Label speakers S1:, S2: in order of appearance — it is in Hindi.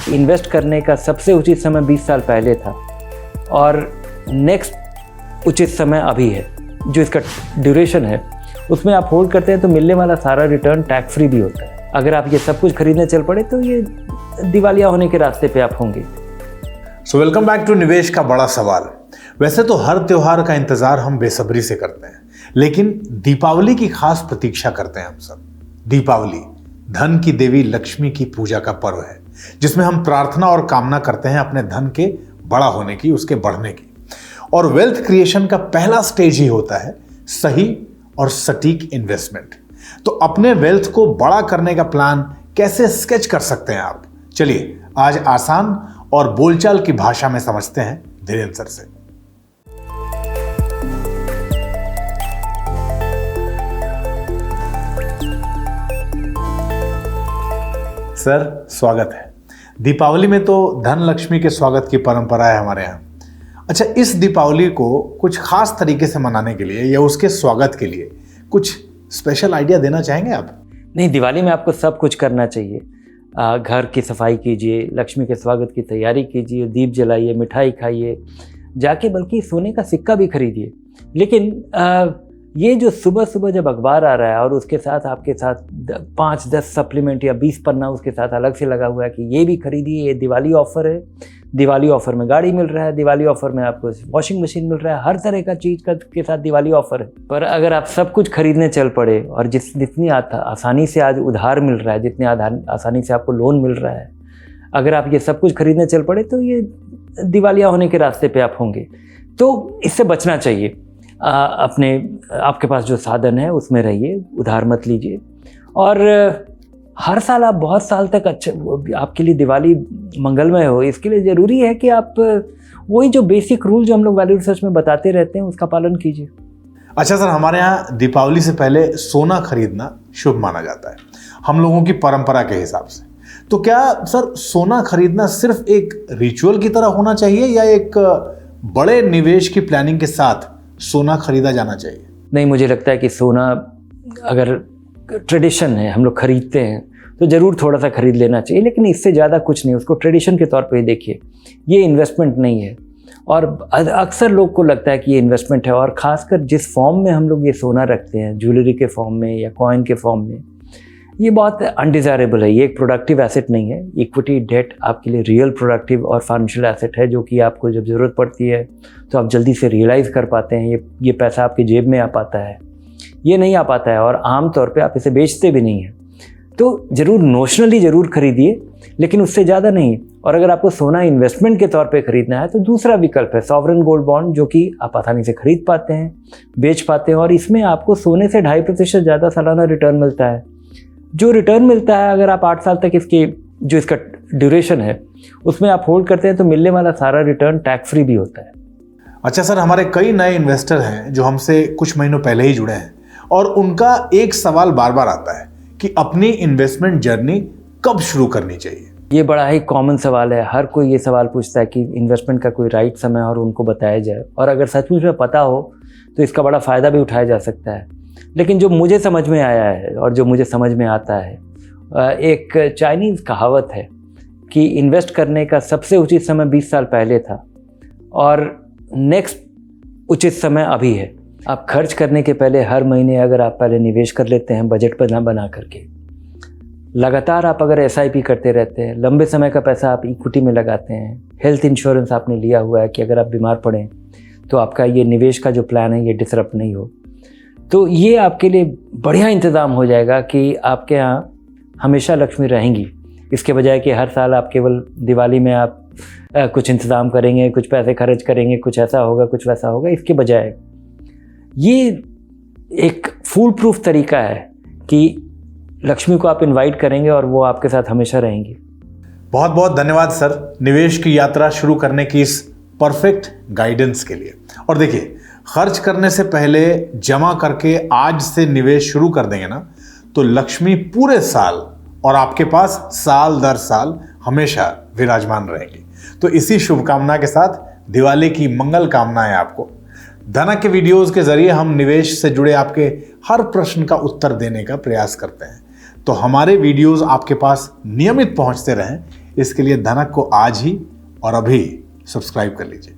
S1: इन्वेस्ट करने का सबसे उचित समय 20 साल पहले था और नेक्स्ट उचित समय अभी है। जो इसका ड्यूरेशन है उसमें आप होल्ड करते हैं तो मिलने वाला सारा रिटर्न टैक्स फ्री भी होता है। अगर आप ये सब कुछ खरीदने चल पड़े तो ये दिवालिया होने के रास्ते पे आप होंगे।
S2: सो वेलकम बैक टू निवेश का बड़ा सवाल। वैसे तो हर त्योहार का इंतजार हम बेसब्री से करते हैं, लेकिन दीपावली की खास प्रतीक्षा करते हैं हम सब। दीपावली धन की देवी लक्ष्मी की पूजा का पर्व है, जिसमें हम प्रार्थना और कामना करते हैं अपने धन के बड़ा होने की, उसके बढ़ने की। और वेल्थ क्रिएशन का पहला स्टेज ही होता है सही और सटीक इन्वेस्टमेंट। तो अपने वेल्थ को बड़ा करने का प्लान कैसे स्केच कर सकते हैं आप? चलिए आज आसान और बोलचाल की भाषा में समझते हैं धीरेन्द्र सर से। सर स्वागत है। दीपावली में तो धन लक्ष्मी के स्वागत की परंपरा है हमारे यहाँ। अच्छा, इस दीपावली को कुछ खास तरीके से मनाने के लिए या उसके स्वागत के लिए कुछ स्पेशल आइडिया देना चाहेंगे आप?
S1: नहीं, दिवाली में आपको सब कुछ करना चाहिए। घर की सफाई कीजिए, लक्ष्मी के स्वागत की तैयारी कीजिए, दीप जलाइए, मिठाई खाइए, जाके बल्कि सोने का सिक्का भी खरीदिए। लेकिन ये जो सुबह सुबह जब अखबार आ रहा है और उसके साथ आपके साथ 5-10 सप्लीमेंट या 20 पन्ना उसके साथ अलग से लगा हुआ है कि ये भी खरीदिए, ये दिवाली ऑफर है, दिवाली ऑफर में गाड़ी मिल रहा है, दिवाली ऑफर में आपको वॉशिंग मशीन मिल रहा है, हर तरह का चीज़ के साथ दिवाली ऑफर है। पर अगर आप सब कुछ खरीदने चल पड़े और जितनी आसानी से आज उधार मिल रहा है, जितनी आसानी से आपको लोन मिल रहा है, अगर आप ये सब कुछ खरीदने चल पड़े तो ये दिवालिया होने के रास्ते पे आप होंगे। तो इससे बचना चाहिए। आपके पास जो साधन है उसमें रहिए, उधार मत लीजिए। और हर साल आप बहुत साल तक आपके लिए दिवाली मंगलमय हो, इसके लिए ज़रूरी है कि आप वही जो बेसिक रूल जो हम लोग वैल्यू रिसर्च में बताते रहते हैं उसका पालन कीजिए।
S2: अच्छा सर, हमारे यहाँ दीपावली से पहले सोना खरीदना शुभ माना जाता है हम लोगों की परंपरा के हिसाब से। तो क्या सर सोना खरीदना सिर्फ एक रिचुअल की तरह होना चाहिए या एक बड़े निवेश की प्लानिंग के साथ सोना खरीदा जाना चाहिए?
S1: नहीं, मुझे लगता है कि सोना अगर ट्रेडिशन है, हम लोग खरीदते हैं तो ज़रूर थोड़ा सा खरीद लेना चाहिए, लेकिन इससे ज़्यादा कुछ नहीं। उसको ट्रेडिशन के तौर पे ही देखिए, ये इन्वेस्टमेंट नहीं है। और अक्सर लोग को लगता है कि ये इन्वेस्टमेंट है, और ख़ासकर जिस फॉर्म में हम लोग ये सोना रखते हैं, ज्वेलरी के फॉर्म में या कॉइन के फॉर्म में, ये बहुत अनडिज़ायरेबल है। ये एक प्रोडक्टिव एसेट नहीं है। इक्विटी डेट आपके लिए रियल प्रोडक्टिव और फाइनेंशियल एसेट है, जो कि आपको जब ज़रूरत पड़ती है तो आप जल्दी से रियलाइज़ कर पाते हैं। ये पैसा आपकी जेब में आ पाता है, ये नहीं आ पाता है, और आम तौर पे आप इसे बेचते भी नहीं हैं। तो ज़रूर नोशनली ज़रूर खरीदिए, लेकिन उससे ज़्यादा नहीं। और अगर आपको सोना इन्वेस्टमेंट के तौर पे खरीदना है तो दूसरा विकल्प है सॉवरेन गोल्ड बॉन्ड, जो कि आप आसानी से खरीद पाते हैं, बेच पाते हैं, और इसमें आपको सोने से 2.5% ज़्यादा सालाना रिटर्न मिलता है। जो रिटर्न मिलता है अगर आप 8 साल तक इसका ड्यूरेशन है उसमें आप होल्ड करते हैं तो मिलने वाला सारा रिटर्न टैक्स फ्री भी होता है।
S2: अच्छा सर, हमारे कई नए इन्वेस्टर हैं जो हमसे कुछ महीनों पहले ही जुड़े हैं, और उनका एक सवाल बार बार आता है कि अपनी इन्वेस्टमेंट जर्नी कब शुरू करनी चाहिए?
S1: ये बड़ा ही कॉमन सवाल है। हर कोई ये सवाल पूछता है कि इन्वेस्टमेंट का कोई राइट समय और उनको बताया जाए, और अगर सचमुच में पता हो तो इसका बड़ा फ़ायदा भी उठाया जा सकता है। लेकिन जो मुझे समझ में आया है और जो मुझे समझ में आता है, एक चाइनीज़ कहावत है कि इन्वेस्ट करने का सबसे उचित समय 20 साल पहले था और नेक्स्ट उचित समय अभी है। आप खर्च करने के पहले हर महीने अगर आप पहले निवेश कर लेते हैं बजट बना करके, लगातार आप अगर SIP करते रहते हैं, लंबे समय का पैसा आप इक्विटी में लगाते हैं, हेल्थ इंश्योरेंस आपने लिया हुआ है कि अगर आप बीमार पड़ें तो आपका ये निवेश का जो प्लान है ये डिसरप्ट नहीं हो, तो ये आपके लिए बढ़िया इंतज़ाम हो जाएगा कि आपके यहाँ हमेशा लक्ष्मी रहेंगी। इसके बजाय कि हर साल आप केवल दिवाली में आप कुछ इंतज़ाम करेंगे, कुछ पैसे खर्च करेंगे, कुछ ऐसा होगा, कुछ वैसा होगा। इसके बजाय ये एक फूल प्रूफ तरीका है कि लक्ष्मी को आप इनवाइट करेंगे और वो आपके साथ हमेशा रहेंगी।
S2: बहुत बहुत धन्यवाद सर, निवेश की यात्रा शुरू करने की इस परफेक्ट गाइडेंस के लिए। और देखिए, खर्च करने से पहले जमा करके आज से निवेश शुरू कर देंगे ना, तो लक्ष्मी पूरे साल और आपके पास साल दर साल हमेशा विराजमान रहेंगी। तो इसी शुभकामना के साथ दिवाली की मंगल कामनाएं आपको। धनक के वीडियोस के जरिए हम निवेश से जुड़े आपके हर प्रश्न का उत्तर देने का प्रयास करते हैं। तो हमारे वीडियोस आपके पास नियमित पहुंचते रहें, इसके लिए धनक को आज ही और अभी सब्सक्राइब कर लीजिए।